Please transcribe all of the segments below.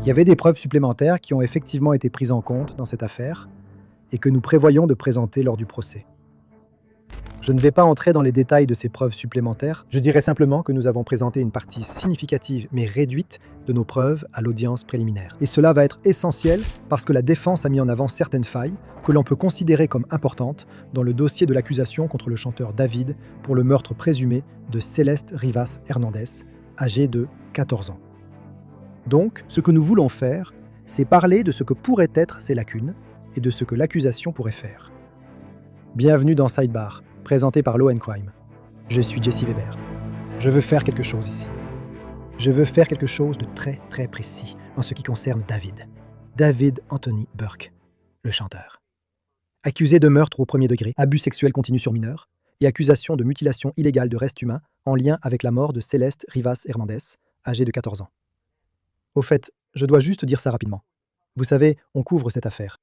Il y avait des preuves supplémentaires qui ont effectivement été prises en compte dans cette affaire et que nous prévoyons de présenter lors du procès. Je ne vais pas entrer dans les détails de ces preuves supplémentaires, je dirais simplement que nous avons présenté une partie significative mais réduite de nos preuves à l'audience préliminaire. Et cela va être essentiel parce que la défense a mis en avant certaines failles que l'on peut considérer comme importantes dans le dossier de l'accusation contre le chanteur David pour le meurtre présumé de Celeste Rivas Hernandez, âgée de 14 ans. Donc, ce que nous voulons faire, c'est parler de ce que pourraient être ces lacunes et de ce que l'accusation pourrait faire. Bienvenue dans Sidebar, présenté par Law & Crime. Je suis Jesse Weber. Je veux faire quelque chose ici. Je veux faire quelque chose de très très précis en ce qui concerne David. David Anthony Burke, le chanteur. Accusé de meurtre au premier degré, abus sexuels continus sur mineurs et accusation de mutilation illégale de restes humains en lien avec la mort de Celeste Rivas Hernandez, âgée de 14 ans. Au fait, je dois juste dire ça rapidement. Vous savez, on couvre cette affaire.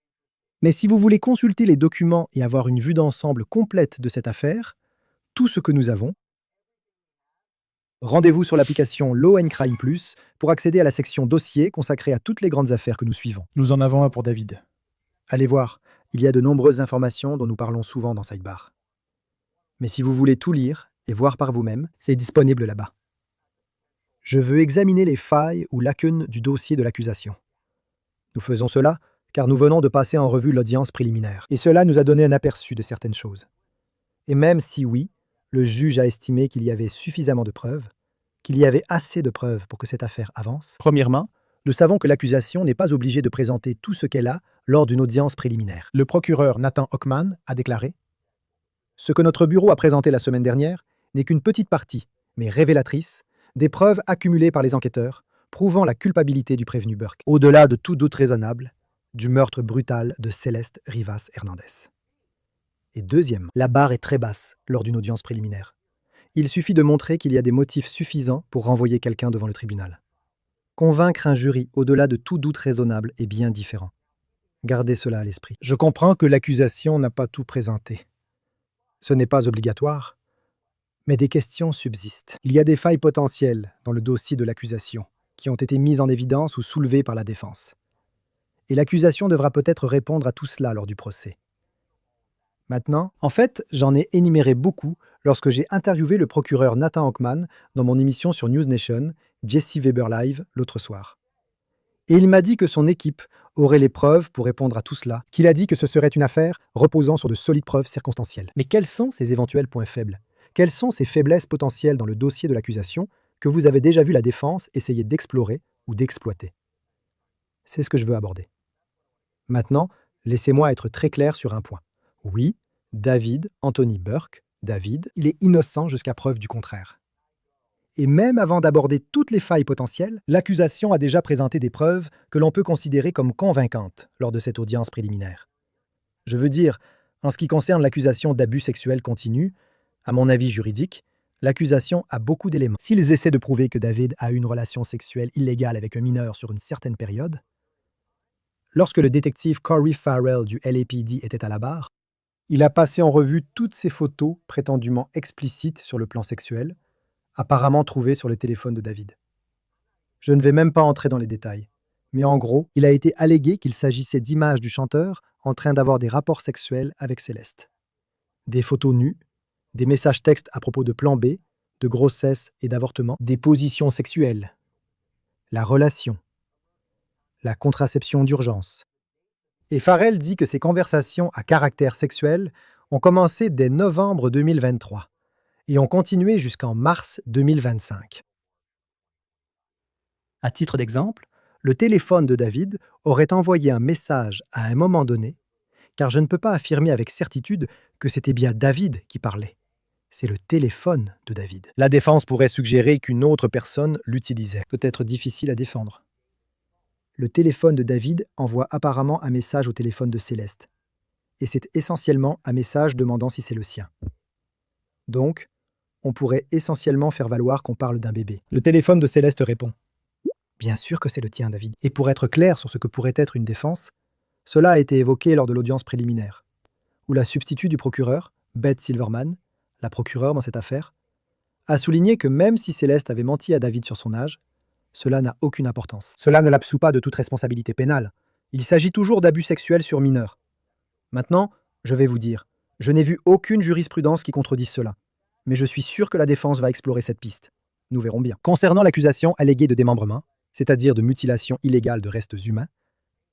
Mais si vous voulez consulter les documents et avoir une vue d'ensemble complète de cette affaire, tout ce que nous avons, rendez-vous sur l'application Law & Crime Plus pour accéder à la section dossier consacrée à toutes les grandes affaires que nous suivons. Nous en avons un pour David. Allez voir, il y a de nombreuses informations dont nous parlons souvent dans Sidebar. Mais si vous voulez tout lire et voir par vous-même, c'est disponible là-bas. Je veux examiner les failles ou lacunes du dossier de l'accusation. Nous faisons cela car nous venons de passer en revue l'audience préliminaire, et cela nous a donné un aperçu de certaines choses. Et même si oui, le juge a estimé qu'il y avait suffisamment de preuves, qu'il y avait assez de preuves pour que cette affaire avance, premièrement, nous savons que l'accusation n'est pas obligée de présenter tout ce qu'elle a lors d'une audience préliminaire. Le procureur Nathan Hochman a déclaré « Ce que notre bureau a présenté la semaine dernière n'est qu'une petite partie, mais révélatrice, des preuves accumulées par les enquêteurs prouvant la culpabilité du prévenu Burke, au-delà de tout doute raisonnable, du meurtre brutal de Celeste Rivas Hernandez. Et deuxièmement, la barre est très basse lors d'une audience préliminaire. Il suffit de montrer qu'il y a des motifs suffisants pour renvoyer quelqu'un devant le tribunal. Convaincre un jury au-delà de tout doute raisonnable est bien différent. Gardez cela à l'esprit. Je comprends que l'accusation n'a pas tout présenté. Ce n'est pas obligatoire, mais des questions subsistent. Il y a des failles potentielles dans le dossier de l'accusation qui ont été mises en évidence ou soulevées par la défense. Et l'accusation devra peut-être répondre à tout cela lors du procès. Maintenant, en fait, j'en ai énuméré beaucoup lorsque j'ai interviewé le procureur Nathan Hochman dans mon émission sur News Nation, Jesse Weber Live, l'autre soir. Et il m'a dit que son équipe aurait les preuves pour répondre à tout cela, qu'il a dit que ce serait une affaire reposant sur de solides preuves circonstancielles. Mais quels sont ces éventuels points faibles? Quelles sont ces faiblesses potentielles dans le dossier de l'accusation que vous avez déjà vu la défense essayer d'explorer ou d'exploiter? C'est ce que je veux aborder. Maintenant, laissez-moi être très clair sur un point. Oui, David Anthony Burke, David, il est innocent jusqu'à preuve du contraire. Et même avant d'aborder toutes les failles potentielles, l'accusation a déjà présenté des preuves que l'on peut considérer comme convaincantes lors de cette audience préliminaire. Je veux dire, en ce qui concerne l'accusation d'abus sexuels continus, à mon avis juridique, l'accusation a beaucoup d'éléments. S'ils essaient de prouver que David a eu une relation sexuelle illégale avec un mineur sur une certaine période, lorsque le détective Corey Farrell du LAPD était à la barre, il a passé en revue toutes ces photos prétendument explicites sur le plan sexuel, apparemment trouvées sur le téléphone de David. Je ne vais même pas entrer dans les détails, mais en gros, il a été allégué qu'il s'agissait d'images du chanteur en train d'avoir des rapports sexuels avec Céleste. Des photos nues, des messages textes à propos de plan B, de grossesse et d'avortement, des positions sexuelles, la relation, la contraception d'urgence. Et Farrell dit que ces conversations à caractère sexuel ont commencé dès novembre 2023 et ont continué jusqu'en mars 2025. À titre d'exemple, le téléphone de David aurait envoyé un message à un moment donné, car je ne peux pas affirmer avec certitude que c'était bien David qui parlait. C'est le téléphone de David. La défense pourrait suggérer qu'une autre personne l'utilisait. Peut-être difficile à défendre. Le téléphone de David envoie apparemment un message au téléphone de Céleste. Et c'est essentiellement un message demandant si c'est le sien. Donc, on pourrait essentiellement faire valoir qu'on parle d'un bébé. Le téléphone de Céleste répond. Bien sûr que c'est le tien, David. Et pour être clair sur ce que pourrait être une défense, cela a été évoqué lors de l'audience préliminaire, où la substitut du procureur, Beth Silverman, la procureure dans cette affaire, a souligné que même si Céleste avait menti à David sur son âge, cela n'a aucune importance. Cela ne l'absout pas de toute responsabilité pénale. Il s'agit toujours d'abus sexuels sur mineurs. Maintenant, je vais vous dire, je n'ai vu aucune jurisprudence qui contredise cela. Mais je suis sûr que la défense va explorer cette piste. Nous verrons bien. Concernant l'accusation alléguée de démembrement, c'est-à-dire de mutilation illégale de restes humains,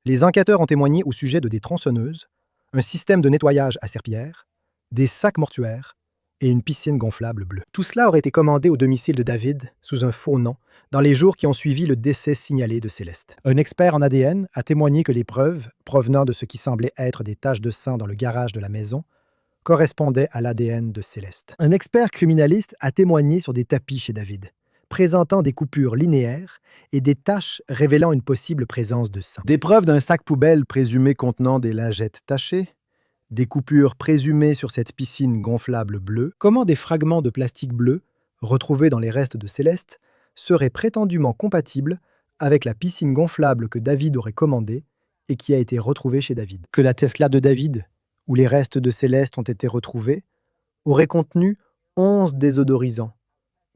les enquêteurs ont témoigné au sujet de des tronçonneuses, un système de nettoyage à serpillière, des sacs mortuaires et une piscine gonflable bleue. Tout cela aurait été commandé au domicile de David, sous un faux nom, dans les jours qui ont suivi le décès signalé de Céleste. Un expert en ADN a témoigné que les preuves, provenant de ce qui semblait être des taches de sang dans le garage de la maison, correspondaient à l'ADN de Céleste. Un expert criminaliste a témoigné sur des tapis chez David, présentant des coupures linéaires et des taches révélant une possible présence de sang. Des preuves d'un sac poubelle présumé contenant des lingettes tachées, des coupures présumées sur cette piscine gonflable bleue, comment des fragments de plastique bleu, retrouvés dans les restes de Céleste, seraient prétendument compatibles avec la piscine gonflable que David aurait commandée et qui a été retrouvée chez David. Que la Tesla de David, où les restes de Céleste ont été retrouvés, aurait contenu 11 désodorisants,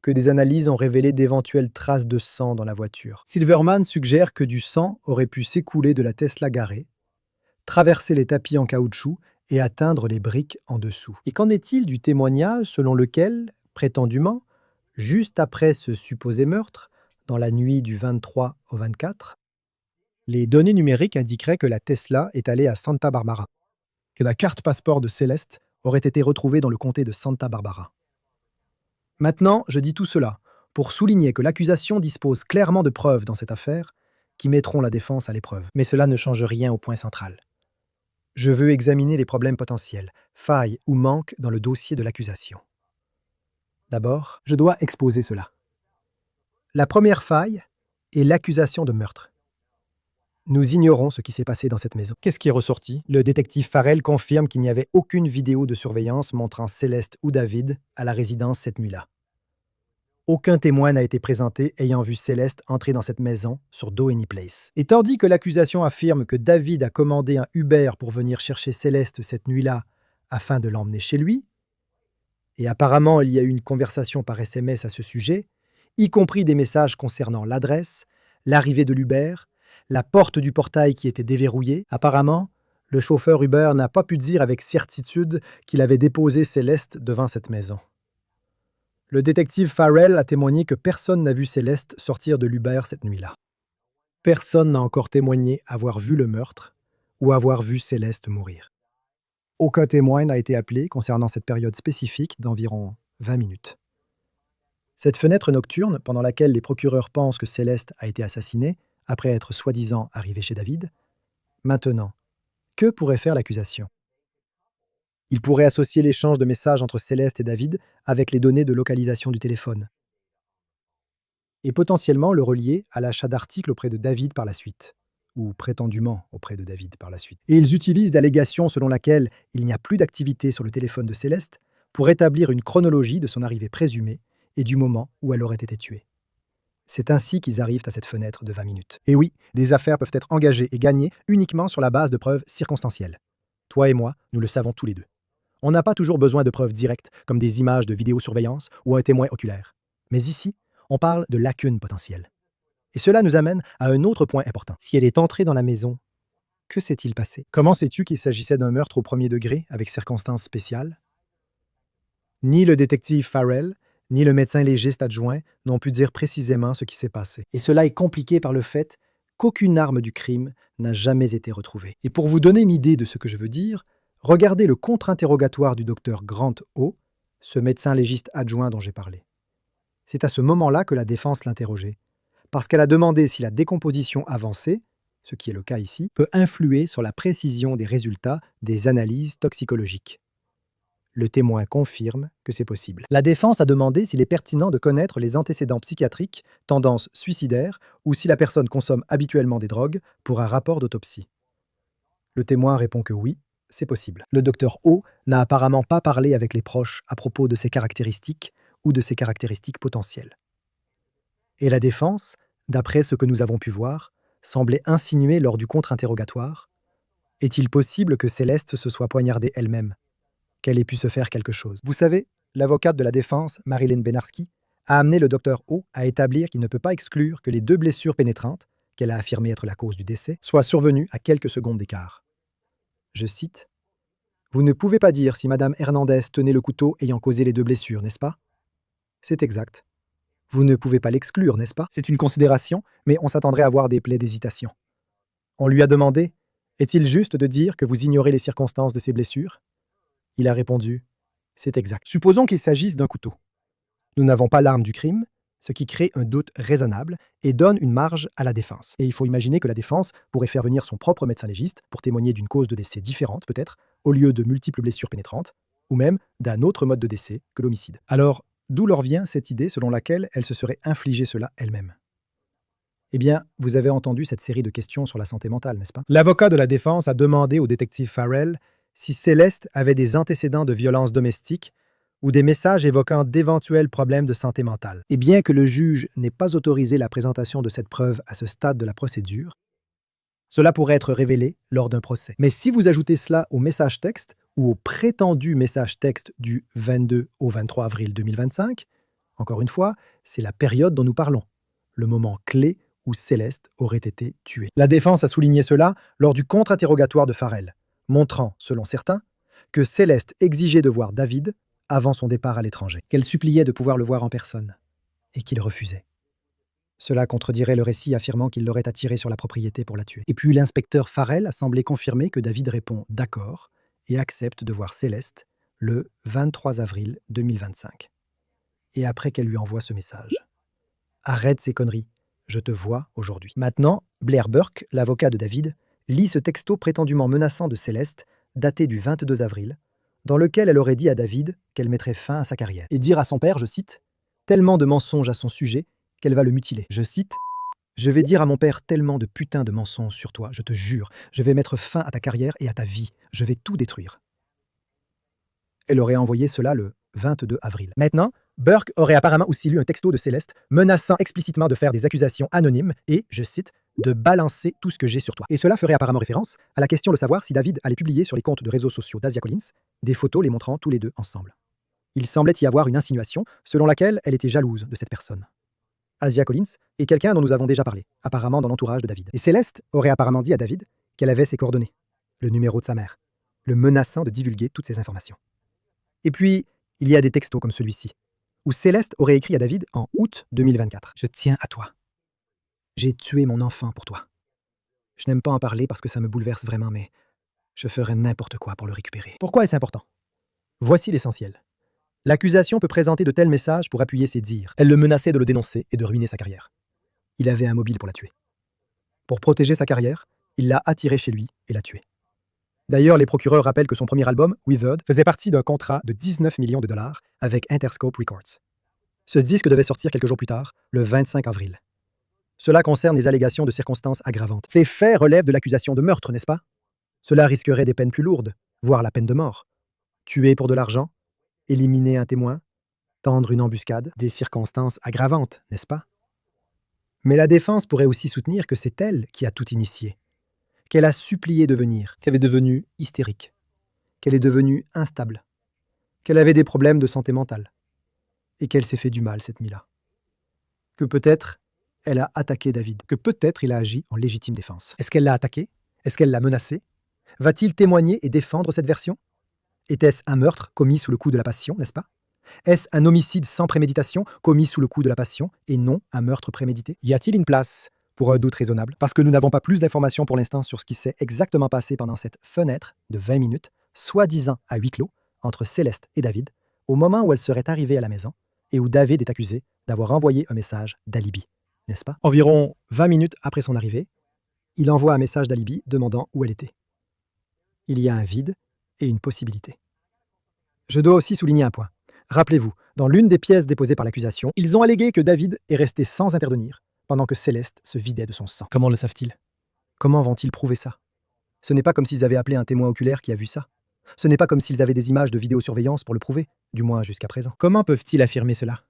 que des analyses ont révélé d'éventuelles traces de sang dans la voiture. Silverman suggère que du sang aurait pu s'écouler de la Tesla garée, traverser les tapis en caoutchouc et atteindre les briques en dessous. Et qu'en est-il du témoignage selon lequel, prétendument, juste après ce supposé meurtre, dans la nuit du 23 au 24, les données numériques indiqueraient que la Tesla est allée à Santa Barbara, que la carte passeport de Céleste aurait été retrouvée dans le comté de Santa Barbara. Maintenant, je dis tout cela pour souligner que l'accusation dispose clairement de preuves dans cette affaire qui mettront la défense à l'épreuve. Mais cela ne change rien au point central. Je veux examiner les problèmes potentiels, failles ou manques dans le dossier de l'accusation. D'abord, je dois exposer cela. La première faille est l'accusation de meurtre. Nous ignorons ce qui s'est passé dans cette maison. Qu'est-ce qui est ressorti? Le détective Farrell confirme qu'il n'y avait aucune vidéo de surveillance montrant Céleste ou David à la résidence cette nuit-là. Aucun témoin n'a été présenté ayant vu Céleste entrer dans cette maison sur Doheny Place. Et tandis que l'accusation affirme que David a commandé un Uber pour venir chercher Céleste cette nuit-là afin de l'emmener chez lui, et apparemment il y a eu une conversation par SMS à ce sujet, y compris des messages concernant l'adresse, l'arrivée de l'Uber, la porte du portail qui était déverrouillée. Apparemment, le chauffeur Uber n'a pas pu dire avec certitude qu'il avait déposé Céleste devant cette maison. Le détective Farrell a témoigné que personne n'a vu Céleste sortir de l'Uber cette nuit-là. Personne n'a encore témoigné avoir vu le meurtre ou avoir vu Céleste mourir. Aucun témoin n'a été appelé concernant cette période spécifique d'environ 20 minutes. Cette fenêtre nocturne, pendant laquelle les procureurs pensent que Céleste a été assassinée, après être soi-disant arrivé chez David, maintenant, que pourrait faire l'accusation? Il pourrait associer l'échange de messages entre Céleste et David avec les données de localisation du téléphone et potentiellement le relier à l'achat d'articles auprès de David par la suite, ou prétendument auprès de David par la suite. Et ils utilisent l'allégation selon laquelle il n'y a plus d'activité sur le téléphone de Céleste pour établir une chronologie de son arrivée présumée et du moment où elle aurait été tuée. C'est ainsi qu'ils arrivent à cette fenêtre de 20 minutes. Et oui, des affaires peuvent être engagées et gagnées uniquement sur la base de preuves circonstancielles. Toi et moi, nous le savons tous les deux. On n'a pas toujours besoin de preuves directes, comme des images de vidéosurveillance ou un témoin oculaire. Mais ici, on parle de lacunes potentielles. Et cela nous amène à un autre point important. Si elle est entrée dans la maison, que s'est-il passé? Comment sais-tu qu'il s'agissait d'un meurtre au premier degré, avec circonstances spéciales? Ni le détective Farrell, ni le médecin légiste adjoint n'ont pu dire précisément ce qui s'est passé. Et cela est compliqué par le fait qu'aucune arme du crime n'a jamais été retrouvée. Et pour vous donner une idée de ce que je veux dire, regardez le contre-interrogatoire du docteur Grant O, ce médecin légiste adjoint dont j'ai parlé. C'est à ce moment-là que la défense l'interrogeait, parce qu'elle a demandé si la décomposition avancée, ce qui est le cas ici, peut influer sur la précision des résultats des analyses toxicologiques. Le témoin confirme que c'est possible. La défense a demandé s'il est pertinent de connaître les antécédents psychiatriques, tendances suicidaires, ou si la personne consomme habituellement des drogues pour un rapport d'autopsie. Le témoin répond que oui, c'est possible. Le docteur O n'a apparemment pas parlé avec les proches à propos de ses caractéristiques ou de ses caractéristiques potentielles. Et la défense, d'après ce que nous avons pu voir, semblait insinuer lors du contre-interrogatoire: est-il possible que Céleste se soit poignardée elle-même, qu'elle ait pu se faire quelque chose? Vous savez, l'avocate de la défense, Marilyn Benarski, a amené le docteur O à établir qu'il ne peut pas exclure que les 2 blessures pénétrantes, qu'elle a affirmé être la cause du décès, soient survenues à quelques secondes d'écart. Je cite: « Vous ne pouvez pas dire si Madame Hernandez tenait le couteau ayant causé les 2 blessures, n'est-ce pas? C'est exact. Vous ne pouvez pas l'exclure, n'est-ce pas? C'est une considération, mais on s'attendrait à voir des plaies d'hésitation. On lui a demandé: est-il juste de dire que vous ignorez les circonstances de ces blessures? Il a répondu: c'est exact. Supposons qu'il s'agisse d'un couteau. Nous n'avons pas l'arme du crime, ce qui crée un doute raisonnable et donne une marge à la défense. Et il faut imaginer que la défense pourrait faire venir son propre médecin légiste pour témoigner d'une cause de décès différente, peut-être, au lieu de multiples blessures pénétrantes, ou même d'un autre mode de décès que l'homicide. Alors, d'où leur vient cette idée selon laquelle elle se serait infligé cela elle-même? Eh bien, vous avez entendu cette série de questions sur la santé mentale, n'est-ce pas? L'avocat de la défense a demandé au détective Farrell si Céleste avait des antécédents de violence domestique ou des messages évoquant d'éventuels problèmes de santé mentale. Et bien que le juge n'ait pas autorisé la présentation de cette preuve à ce stade de la procédure, cela pourrait être révélé lors d'un procès. Mais si vous ajoutez cela au message texte ou au prétendu message texte du 22 au 23 avril 2025, encore une fois, c'est la période dont nous parlons, le moment clé où Céleste aurait été tuée. La défense a souligné cela lors du contre-interrogatoire de Farrell, montrant, selon certains, que Céleste exigeait de voir David avant son départ à l'étranger, qu'elle suppliait de pouvoir le voir en personne, et qu'il refusait. Cela contredirait le récit affirmant qu'il l'aurait attirée sur la propriété pour la tuer. Et puis l'inspecteur Farrell a semblé confirmer que David répond d'accord et accepte de voir Céleste le 23 avril 2025. Et après qu'elle lui envoie ce message: « Arrête ces conneries, je te vois aujourd'hui. » Maintenant, Blair Burke, l'avocat de David, lit ce texto prétendument menaçant de Céleste, daté du 22 avril, dans lequel elle aurait dit à David qu'elle mettrait fin à sa carrière. Et dire à son père, je cite, « tellement de mensonges à son sujet qu'elle va le mutiler. » Je cite, « Je vais dire à mon père tellement de putains de mensonges sur toi, je te jure, je vais mettre fin à ta carrière et à ta vie, je vais tout détruire. » Elle aurait envoyé cela le 22 avril. Maintenant, Burke aurait apparemment aussi lu un texto de Céleste menaçant explicitement de faire des accusations anonymes et, je cite, « de balancer tout ce que j'ai sur toi ». Et cela ferait apparemment référence à la question de savoir si David allait publier sur les comptes de réseaux sociaux d'Asia Collins des photos les montrant tous les deux ensemble. Il semblait y avoir une insinuation selon laquelle elle était jalouse de cette personne. Asia Collins est quelqu'un dont nous avons déjà parlé, apparemment dans l'entourage de David. Et Céleste aurait apparemment dit à David qu'elle avait ses coordonnées, le numéro de sa mère, le menaçant de divulguer toutes ces informations. Et puis, il y a des textos comme celui-ci, où Céleste aurait écrit à David en août 2024. « Je tiens à toi. J'ai tué mon enfant pour toi. Je n'aime pas en parler parce que ça me bouleverse vraiment, mais je ferai n'importe quoi pour le récupérer. » Pourquoi est-ce important? Voici l'essentiel. L'accusation peut présenter de tels messages pour appuyer ses dires. Elle le menaçait de le dénoncer et de ruiner sa carrière. Il avait un mobile pour la tuer. Pour protéger sa carrière, il l'a attirée chez lui et l'a tuée. D'ailleurs, les procureurs rappellent que son premier album, Withered, faisait partie d'un contrat de 19 millions de dollars avec Interscope Records. Ce disque devait sortir quelques jours plus tard, le 25 avril. Cela concerne les allégations de circonstances aggravantes. Ces faits relèvent de l'accusation de meurtre, n'est-ce pas? Cela risquerait des peines plus lourdes, voire la peine de mort. Tuer pour de l'argent, éliminer un témoin, tendre une embuscade, des circonstances aggravantes, n'est-ce pas? Mais la défense pourrait aussi soutenir que c'est elle qui a tout initié, qu'elle a supplié de venir, qu'elle est devenue hystérique, qu'elle est devenue instable, qu'elle avait des problèmes de santé mentale, et qu'elle s'est fait du mal cette nuit-là. Que peut-être elle a attaqué David, que peut-être il a agi en légitime défense. Est-ce qu'elle l'a attaqué? Est-ce qu'elle l'a menacé? Va-t-il témoigner et défendre cette version? Était-ce un meurtre commis sous le coup de la passion, n'est-ce pas? Est-ce un homicide sans préméditation commis sous le coup de la passion et non un meurtre prémédité? Y a-t-il une place pour un doute raisonnable? Parce que nous n'avons pas plus d'informations pour l'instant sur ce qui s'est exactement passé pendant cette fenêtre de 20 minutes, soi-disant à huis clos, entre Céleste et David, au moment où elle serait arrivée à la maison et où David est accusé d'avoir envoyé un message d'alibi, n'est-ce pas? Environ 20 minutes après son arrivée, il envoie un message d'alibi demandant où elle était. Il y a un vide et une possibilité. Je dois aussi souligner un point. Rappelez-vous, dans l'une des pièces déposées par l'accusation, ils ont allégué que David est resté sans intervenir pendant que Céleste se vidait de son sang. Comment le savent-ils? Comment vont-ils prouver ça? Ce n'est pas comme s'ils avaient appelé un témoin oculaire qui a vu ça. Ce n'est pas comme s'ils avaient des images de vidéosurveillance pour le prouver, du moins jusqu'à présent. Comment peuvent-ils affirmer cela?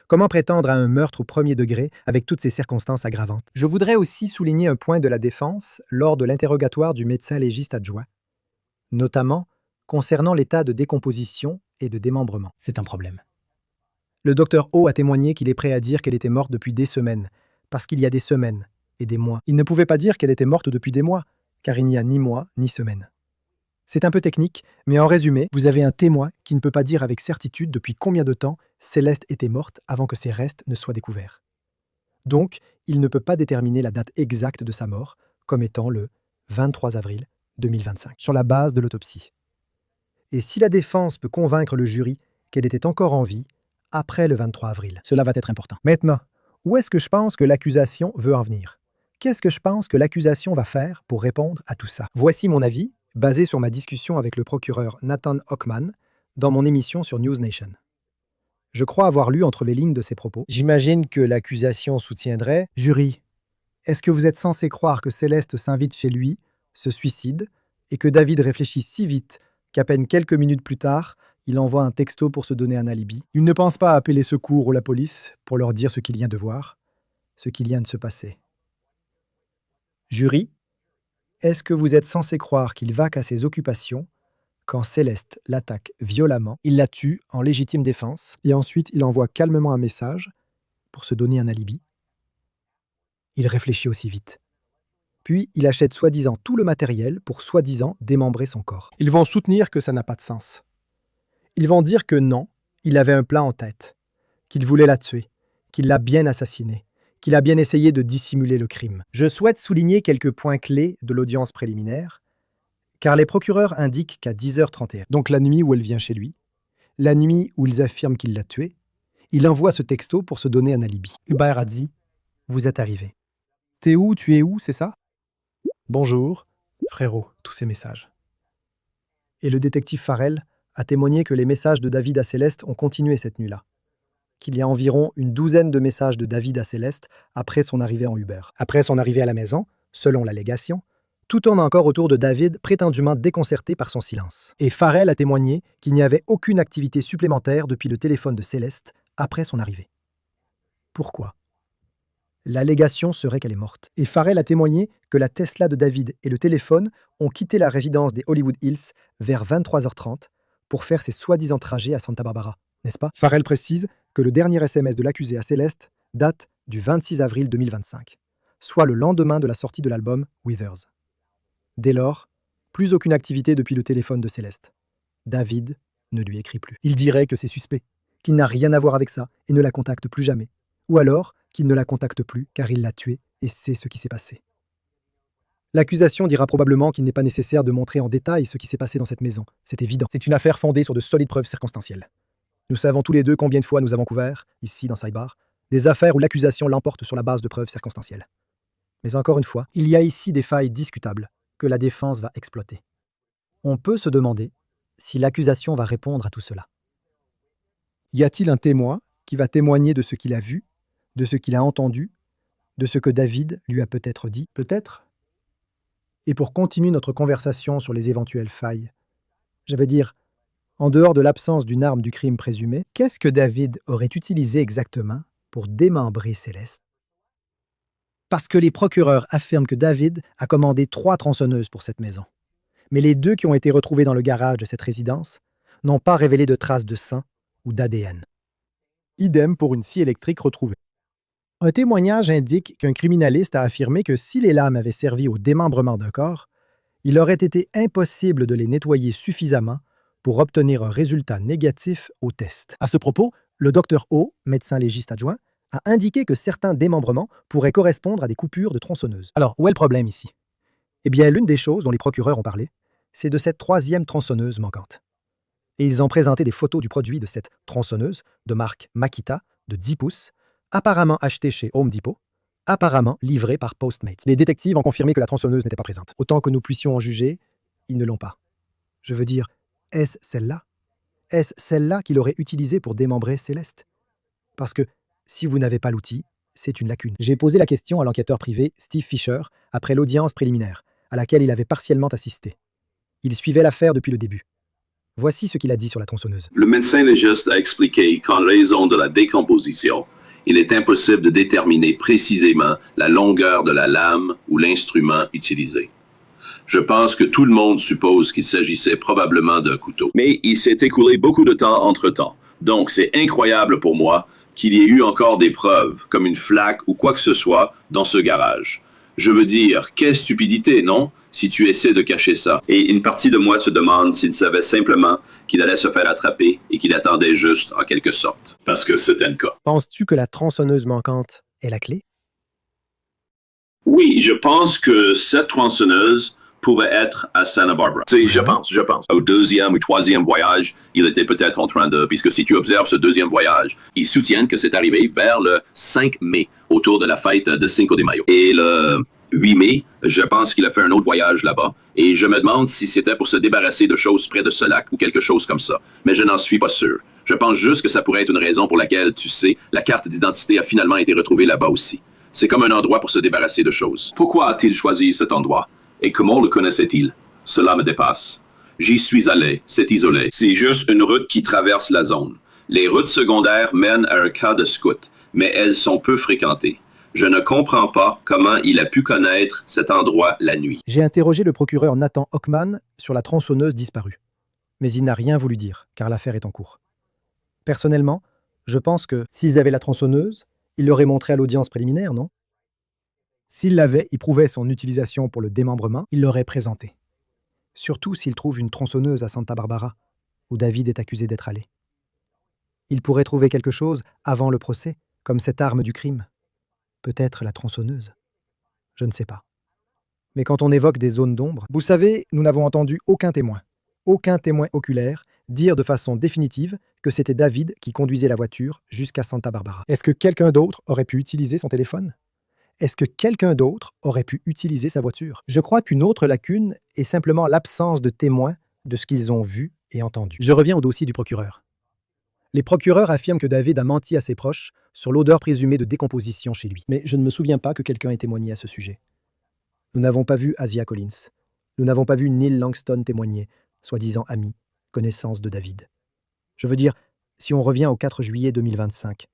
Comment prétendre à un meurtre au premier degré avec toutes ces circonstances aggravantes? Je voudrais aussi souligner un point de la défense lors de l'interrogatoire du médecin légiste adjoint, notamment concernant l'état de décomposition et de démembrement. C'est un problème. Le docteur O a témoigné qu'il est prêt à dire qu'elle était morte depuis des semaines, parce qu'il y a des semaines et des mois. Il ne pouvait pas dire qu'elle était morte depuis des mois, car il n'y a ni mois ni semaines. C'est un peu technique, mais en résumé, vous avez un témoin qui ne peut pas dire avec certitude depuis combien de temps Céleste était morte avant que ses restes ne soient découverts. Donc, il ne peut pas déterminer la date exacte de sa mort, comme étant le 23 avril 2025, sur la base de l'autopsie. Et si la défense peut convaincre le jury qu'elle était encore en vie après le 23 avril, cela va être important. Maintenant, où est-ce que je pense que l'accusation veut en venir? Qu'est-ce que je pense que l'accusation va faire pour répondre à tout ça? Voici mon avis, basé sur ma discussion avec le procureur Nathan Hochman dans mon émission sur News Nation. Je crois avoir lu entre les lignes de ses propos. J'imagine que l'accusation soutiendrait « Jury, est-ce que vous êtes censé croire que Céleste s'invite chez lui, se suicide, et que David réfléchit si vite qu'à peine quelques minutes plus tard, il envoie un texto pour se donner un alibi? Il ne pense pas à appeler les secours ou la police pour leur dire ce qu'il vient de voir, ce qu'il vient de se passer. Jury, est-ce que vous êtes censé croire qu'il vaque à ses occupations quand Céleste l'attaque violemment, il la tue en légitime défense, et ensuite il envoie calmement un message pour se donner un alibi? Il réfléchit aussi vite. Puis il achète soi-disant tout le matériel pour soi-disant démembrer son corps. Ils vont soutenir que ça n'a pas de sens. Ils vont dire que non, il avait un plan en tête, qu'il voulait la tuer, qu'il l'a bien assassinée, qu'il a bien essayé de dissimuler le crime. Je souhaite souligner quelques points clés de l'audience préliminaire, car les procureurs indiquent qu'à 10h31, donc la nuit où elle vient chez lui, la nuit où ils affirment qu'il l'a tuée, il envoie ce texto pour se donner un alibi. Hubert a dit « Vous êtes arrivé. T'es où, tu es où, c'est ça? Bonjour, frérot, tous ces messages. » Et le détective Farrell a témoigné que les messages de David à Céleste ont continué cette nuit-là, qu'il y a environ une douzaine de messages de David à Céleste après son arrivée en Uber. Après son arrivée à la maison, selon l'allégation, tout tourne encore autour de David prétendument déconcerté par son silence. Et Farrell a témoigné qu'il n'y avait aucune activité supplémentaire depuis le téléphone de Céleste après son arrivée. Pourquoi? L'allégation serait qu'elle est morte. Et Farrell a témoigné que la Tesla de David et le téléphone ont quitté la résidence des Hollywood Hills vers 23h30 pour faire ses soi-disant trajets à Santa Barbara, n'est-ce pas? Farrell précise que le dernier SMS de l'accusé à Céleste date du 26 avril 2025, soit le lendemain de la sortie de l'album Withers. Dès lors, plus aucune activité depuis le téléphone de Céleste. David ne lui écrit plus. Il dirait que c'est suspect, qu'il n'a rien à voir avec ça et ne la contacte plus jamais. Ou alors qu'il ne la contacte plus car il l'a tuée et sait ce qui s'est passé. L'accusation dira probablement qu'il n'est pas nécessaire de montrer en détail ce qui s'est passé dans cette maison. C'est évident. C'est une affaire fondée sur de solides preuves circonstancielles. Nous savons tous les deux combien de fois nous avons couvert, ici dans Sidebar, des affaires où l'accusation l'emporte sur la base de preuves circonstancielles. Mais encore une fois, il y a ici des failles discutables que la défense va exploiter. On peut se demander si l'accusation va répondre à tout cela. Y a-t-il un témoin qui va témoigner de ce qu'il a vu, de ce qu'il a entendu, de ce que David lui a peut-être dit? Peut-être. Et pour continuer notre conversation sur les éventuelles failles, je vais dire, en dehors de l'absence d'une arme du crime présumée, qu'est-ce que David aurait utilisé exactement pour démembrer Céleste? Parce que les procureurs affirment que David a commandé 3 tronçonneuses pour cette maison. Mais les 2 qui ont été retrouvées dans le garage de cette résidence n'ont pas révélé de traces de sang ou d'ADN. Idem pour une scie électrique retrouvée. Un témoignage indique qu'un criminaliste a affirmé que si les lames avaient servi au démembrement d'un corps, il aurait été impossible de les nettoyer suffisamment pour obtenir un résultat négatif au test. À ce propos, le Dr O, médecin légiste adjoint, a indiqué que certains démembrements pourraient correspondre à des coupures de tronçonneuses. Alors, où est le problème ici? Eh bien, l'une des choses dont les procureurs ont parlé, c'est de cette 3e tronçonneuse manquante. Et ils ont présenté des photos du produit de cette tronçonneuse, de marque Makita, de 10 pouces, apparemment achetée chez Home Depot, apparemment livrée par Postmates. Les détectives ont confirmé que la tronçonneuse n'était pas présente. Autant que nous puissions en juger, ils ne l'ont pas. Je veux dire, est-ce celle-là? Est-ce celle-là qu'il aurait utilisée pour démembrer Céleste? Parce que si vous n'avez pas l'outil, c'est une lacune. J'ai posé la question à l'enquêteur privé Steve Fisher après l'audience préliminaire, à laquelle il avait partiellement assisté. Il suivait l'affaire depuis le début. Voici ce qu'il a dit sur la tronçonneuse. Le médecin légiste a expliqué qu'en raison de la décomposition, il est impossible de déterminer précisément la longueur de la lame ou l'instrument utilisé. Je pense que tout le monde suppose qu'il s'agissait probablement d'un couteau. Mais il s'est écoulé beaucoup de temps entre-temps. Donc, c'est incroyable pour moi qu'il y ait eu encore des preuves, comme une flaque ou quoi que ce soit, dans ce garage. Je veux dire, quelle stupidité, non? Si tu essaies de cacher ça. Et une partie de moi se demande s'il savait simplement qu'il allait se faire attraper et qu'il attendait juste en quelque sorte. Parce que c'était le cas. Penses-tu que la tronçonneuse manquante est la clé? Oui, je pense que cette tronçonneuse pouvait être à Santa Barbara. Je pense. Au deuxième ou troisième voyage, il était peut-être en train de... Puisque si tu observes ce deuxième voyage, ils soutiennent que c'est arrivé vers le 5 mai, autour de la fête de Cinco de Mayo. Et le 8 mai, je pense qu'il a fait un autre voyage là-bas. Et je me demande si c'était pour se débarrasser de choses près de ce lac ou quelque chose comme ça. Mais je n'en suis pas sûr. Je pense juste que ça pourrait être une raison pour laquelle, tu sais, la carte d'identité a finalement été retrouvée là-bas aussi. C'est comme un endroit pour se débarrasser de choses. Pourquoi a-t-il choisi cet endroit? Et comment le connaissait-il? Cela me dépasse. J'y suis allé, c'est isolé. C'est juste une route qui traverse la zone. Les routes secondaires mènent à un cas de scout, mais elles sont peu fréquentées. Je ne comprends pas comment il a pu connaître cet endroit la nuit. J'ai interrogé le procureur Nathan Hockman sur la tronçonneuse disparue. Mais il n'a rien voulu dire, car l'affaire est en cours. Personnellement, je pense que s'ils avaient la tronçonneuse, ils l'auraient montré à l'audience préliminaire, non? S'il l'avait, il prouvait son utilisation pour le démembrement, il l'aurait présenté. Surtout s'il trouve une tronçonneuse à Santa Barbara, où David est accusé d'être allé. Il pourrait trouver quelque chose avant le procès, comme cette arme du crime. Peut-être la tronçonneuse. Je ne sais pas. Mais quand on évoque des zones d'ombre, vous savez, nous n'avons entendu aucun témoin oculaire, dire de façon définitive que c'était David qui conduisait la voiture jusqu'à Santa Barbara. Est-ce que quelqu'un d'autre aurait pu utiliser son téléphone? Est-ce que quelqu'un d'autre aurait pu utiliser sa voiture? Je crois qu'une autre lacune est simplement l'absence de témoins de ce qu'ils ont vu et entendu. Je reviens au dossier du procureur. Les procureurs affirment que David a menti à ses proches sur l'odeur présumée de décomposition chez lui. Mais je ne me souviens pas que quelqu'un ait témoigné à ce sujet. Nous n'avons pas vu Asia Collins. Nous n'avons pas vu Neil Langston témoigner, soi-disant ami, connaissance de David. Je veux dire, si on revient au 4 juillet 2025,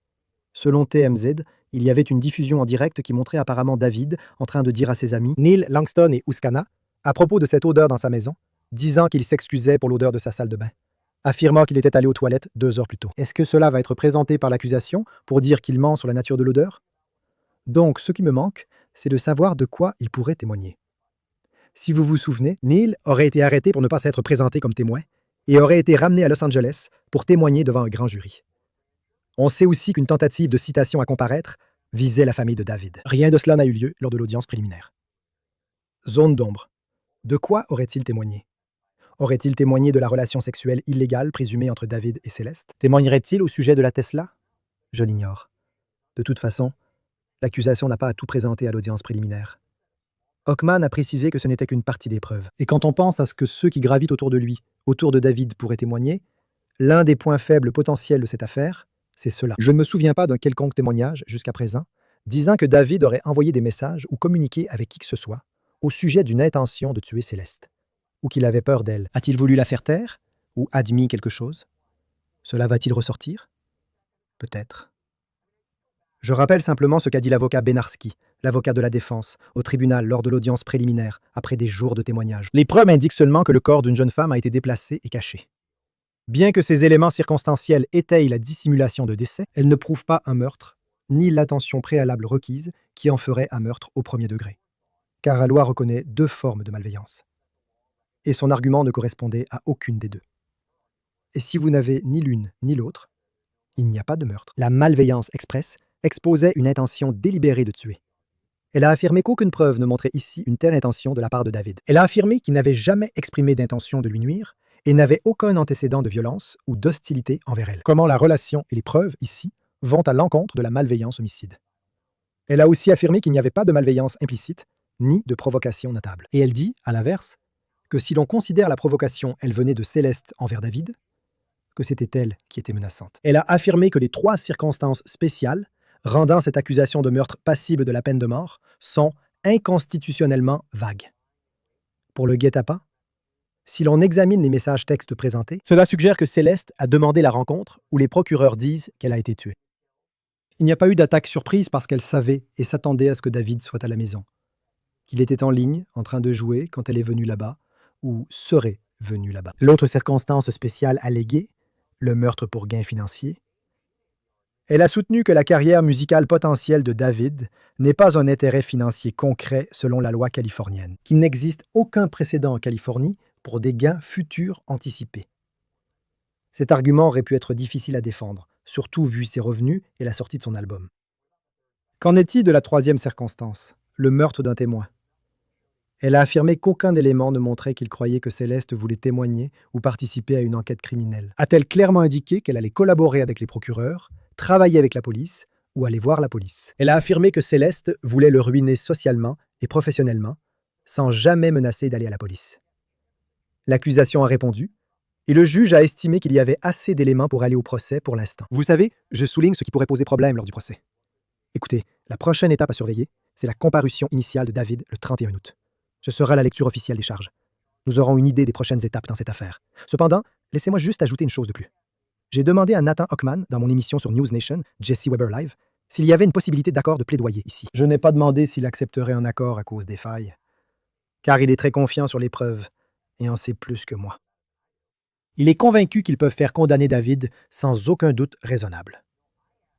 selon TMZ, il y avait une diffusion en direct qui montrait apparemment David en train de dire à ses amis Neil Langston et Uskana à propos de cette odeur dans sa maison, disant qu'il s'excusait pour l'odeur de sa salle de bain, affirmant qu'il était allé aux toilettes 2 heures plus tôt. Est-ce que cela va être présenté par l'accusation pour dire qu'il ment sur la nature de l'odeur? Donc, ce qui me manque, c'est de savoir de quoi il pourrait témoigner. Si vous vous souvenez, Neil aurait été arrêté pour ne pas s'être présenté comme témoin et aurait été ramené à Los Angeles pour témoigner devant un grand jury. On sait aussi qu'une tentative de citation à comparaître visait la famille de David. Rien de cela n'a eu lieu lors de l'audience préliminaire. Zone d'ombre. De quoi aurait-il témoigné? Aurait-il témoigné de la relation sexuelle illégale présumée entre David et Céleste? Témoignerait-il au sujet de la Tesla? Je l'ignore. De toute façon, l'accusation n'a pas à tout présenter à l'audience préliminaire. Hockman a précisé que ce n'était qu'une partie des preuves. Et quand on pense à ce que ceux qui gravitent autour de lui, autour de David, pourraient témoigner, l'un des points faibles potentiels de cette affaire, c'est cela. Je ne me souviens pas d'un quelconque témoignage, jusqu'à présent, disant que David aurait envoyé des messages ou communiqué avec qui que ce soit au sujet d'une intention de tuer Céleste, ou qu'il avait peur d'elle. A-t-il voulu la faire taire, ou admis quelque chose? Cela va-t-il ressortir? Peut-être. Je rappelle simplement ce qu'a dit l'avocat Benarski, l'avocat de la défense, au tribunal lors de l'audience préliminaire, après des jours de témoignages. Les preuves indiquent seulement que le corps d'une jeune femme a été déplacé et caché. Bien que ces éléments circonstanciels étayent la dissimulation de décès, elles ne prouvent pas un meurtre, ni l'attention préalable requise qui en ferait un meurtre au premier degré. Car la loi reconnaît 2 formes de malveillance. Et son argument ne correspondait à aucune des 2. Et si vous n'avez ni l'une ni l'autre, il n'y a pas de meurtre. La malveillance expresse exposait une intention délibérée de tuer. Elle a affirmé qu'aucune preuve ne montrait ici une telle intention de la part de David. Elle a affirmé qu'il n'avait jamais exprimé d'intention de lui nuire et n'avait aucun antécédent de violence ou d'hostilité envers elle. Comment la relation et les preuves, ici, vont à l'encontre de la malveillance homicide. Elle a aussi affirmé qu'il n'y avait pas de malveillance implicite, ni de provocation notable. Et elle dit, à l'inverse, que si l'on considère la provocation, elle venait de Céleste envers David, que c'était elle qui était menaçante. Elle a affirmé que les 3 circonstances spéciales rendant cette accusation de meurtre passible de la peine de mort sont inconstitutionnellement vagues. Pour le guet-apens, si l'on examine les messages textes présentés, cela suggère que Céleste a demandé la rencontre où les procureurs disent qu'elle a été tuée. Il n'y a pas eu d'attaque surprise parce qu'elle savait et s'attendait à ce que David soit à la maison, qu'il était en ligne, en train de jouer quand elle est venue là-bas, ou serait venue là-bas. L'autre circonstance spéciale alléguée le meurtre pour gain financier. Elle a soutenu que la carrière musicale potentielle de David n'est pas un intérêt financier concret selon la loi californienne, qu'il n'existe aucun précédent en Californie pour des gains futurs anticipés. Cet argument aurait pu être difficile à défendre, surtout vu ses revenus et la sortie de son album. Qu'en est-il de la troisième circonstance, le meurtre d'un témoin? Elle a affirmé qu'aucun élément ne montrait qu'il croyait que Céleste voulait témoigner ou participer à une enquête criminelle. A-t-elle clairement indiqué qu'elle allait collaborer avec les procureurs, travailler avec la police ou aller voir la police? Elle a affirmé que Céleste voulait le ruiner socialement et professionnellement, sans jamais menacer d'aller à la police. L'accusation a répondu, et le juge a estimé qu'il y avait assez d'éléments pour aller au procès pour l'instant. Vous savez, je souligne ce qui pourrait poser problème lors du procès. Écoutez, la prochaine étape à surveiller, c'est la comparution initiale de David le 31 août. Ce sera la lecture officielle des charges. Nous aurons une idée des prochaines étapes dans cette affaire. Cependant, laissez-moi juste ajouter une chose de plus. J'ai demandé à Nathan Hochman, dans mon émission sur News Nation, Jesse Weber Live, s'il y avait une possibilité d'accord de plaidoyer ici. Je n'ai pas demandé s'il accepterait un accord à cause des failles, car il est très confiant sur les preuves et en sait plus que moi. Il est convaincu qu'ils peuvent faire condamner David sans aucun doute raisonnable.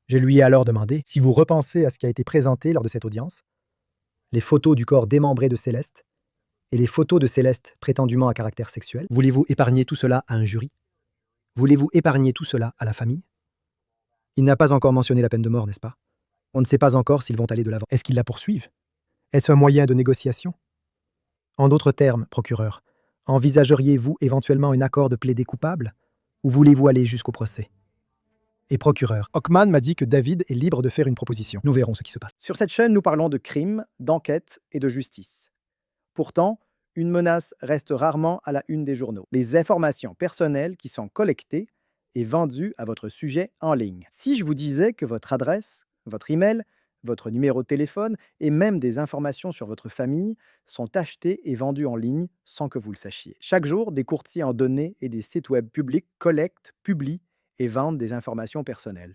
Je lui ai alors demandé si vous repensez à ce qui a été présenté lors de cette audience, les photos du corps démembré de Céleste et les photos de Céleste prétendument à caractère sexuel. Voulez-vous épargner tout cela à un jury? Voulez-vous épargner tout cela à la famille? Il n'a pas encore mentionné la peine de mort, n'est-ce pas? On ne sait pas encore s'ils vont aller de l'avant. Est-ce qu'ils la poursuivent? Est-ce un moyen de négociation? En d'autres termes, procureur, envisageriez-vous éventuellement un accord de plaider coupable ou voulez-vous aller jusqu'au procès? Et procureur, Hochman m'a dit que David est libre de faire une proposition. Nous verrons ce qui se passe. Sur cette chaîne, nous parlons de crimes, d'enquête et de justice. Pourtant, une menace reste rarement à la une des journaux. Les informations personnelles qui sont collectées et vendues à votre sujet en ligne. Si je vous disais que votre adresse, votre email, votre numéro de téléphone et même des informations sur votre famille sont achetées et vendues en ligne sans que vous le sachiez. Chaque jour, des courtiers en données et des sites web publics collectent, publient et vendent des informations personnelles.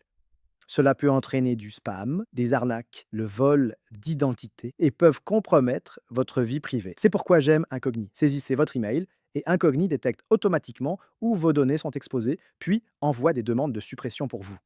Cela peut entraîner du spam, des arnaques, le vol d'identité et peuvent compromettre votre vie privée. C'est pourquoi j'aime Incogni. Saisissez votre email et Incogni détecte automatiquement où vos données sont exposées, puis envoie des demandes de suppression pour vous.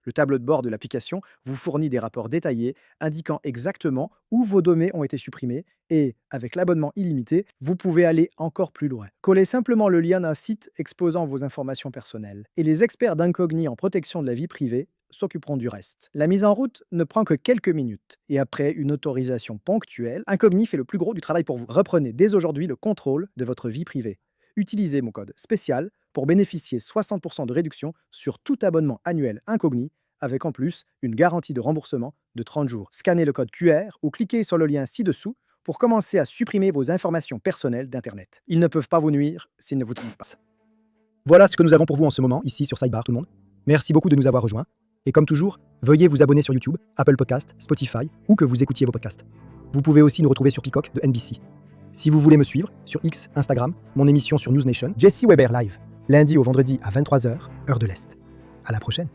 Le tableau de bord de l'application vous fournit des rapports détaillés indiquant exactement où vos données ont été supprimées et, avec l'abonnement illimité, vous pouvez aller encore plus loin. Collez simplement le lien d'un site exposant vos informations personnelles et les experts d'Incogni en protection de la vie privée s'occuperont du reste. La mise en route ne prend que quelques minutes et après une autorisation ponctuelle, Incogni fait le plus gros du travail pour vous. Reprenez dès aujourd'hui le contrôle de votre vie privée. Utilisez mon code spécial pour bénéficier 60% de réduction sur tout abonnement annuel Incogni, avec en plus une garantie de remboursement de 30 jours. Scannez le code QR ou cliquez sur le lien ci-dessous pour commencer à supprimer vos informations personnelles d'Internet. Ils ne peuvent pas vous nuire s'ils ne vous trompent pas. Voilà ce que nous avons pour vous en ce moment, ici sur Sidebar, tout le monde. Merci beaucoup de nous avoir rejoints. Et comme toujours, veuillez vous abonner sur YouTube, Apple Podcasts, Spotify, ou que vous écoutiez vos podcasts. Vous pouvez aussi nous retrouver sur Peacock de NBC. Si vous voulez me suivre, sur X, Instagram, mon émission sur News Nation, Jesse Weber Live, lundi au vendredi à 23h, heure de l'Est. À la prochaine.